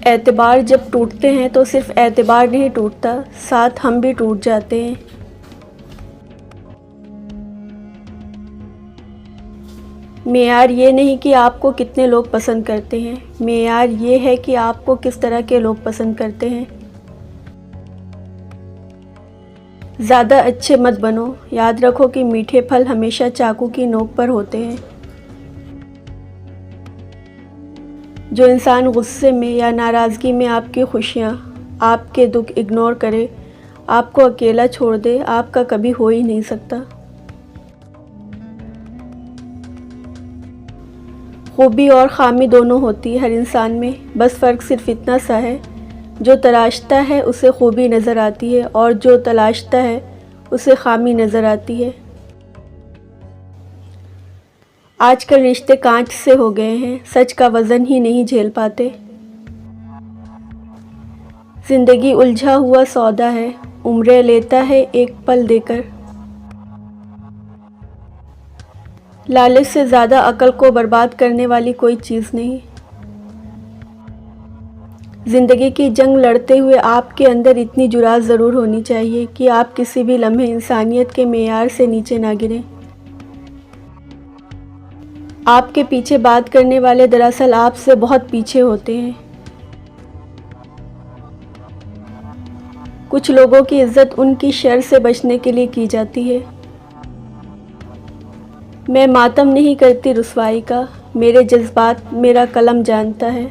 एतबार जब टूटते हैं तो सिर्फ एतबार नहीं टूटता, साथ हम भी टूट जाते हैं। मेयार ये नहीं कि आपको कितने लोग पसंद करते हैं, मेयार ये है कि आपको किस तरह के लोग पसंद करते हैं। ज़्यादा अच्छे मत बनो, याद रखो कि मीठे फल हमेशा चाकू की नोक पर होते हैं। जो इंसान गुस्से में या नाराज़गी में आपकी खुशियाँ, आपके दुख इग्नोर करे, आपको अकेला छोड़ दे, आपका कभी हो ही नहीं सकता। खूबी और ख़ामी दोनों होती है हर इंसान में, बस फ़र्क सिर्फ इतना सा है, जो तराशता है उसे खूबी नज़र आती है और जो तलाशता है उसे ख़ामी नज़र आती है। आजकल रिश्ते कांच से हो गए हैं, सच का वज़न ही नहीं झेल पाते। ज़िंदगी उलझा हुआ सौदा है, उम्रें लेता है एक पल देकर। लालच से ज़्यादा अकल को बर्बाद करने वाली कोई चीज़ नहीं। ज़िंदगी की जंग लड़ते हुए आपके अंदर इतनी जुरात ज़रूर होनी चाहिए कि आप किसी भी लम्हे इंसानियत के मेयार से नीचे ना गिरें। आपके पीछे बात करने वाले दरअसल आपसे बहुत पीछे होते हैं। कुछ लोगों की इज़्ज़त उनकी शर से बचने के लिए की जाती है। मैं मातम नहीं करती रुसवाई का, मेरे जज्बात मेरा कलम जानता है।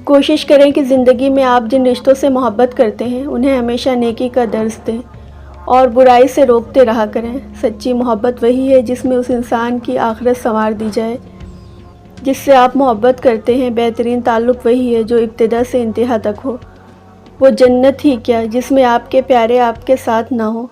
कोशिश करें कि ज़िंदगी में आप जिन रिश्तों से मोहब्बत करते हैं उन्हें हमेशा नेकी का दर्स दें और बुराई से रोकते रहा करें। सच्ची मोहब्बत वही है जिसमें उस इंसान की आखिरत संवार दी जाए जिससे आप मोहब्बत करते हैं। बेहतरीन ताल्लुक़ वही है जो इब्तिदा से इंतहा तक हो। वो जन्नत ही क्या जिसमें आपके प्यारे आपके साथ ना हो।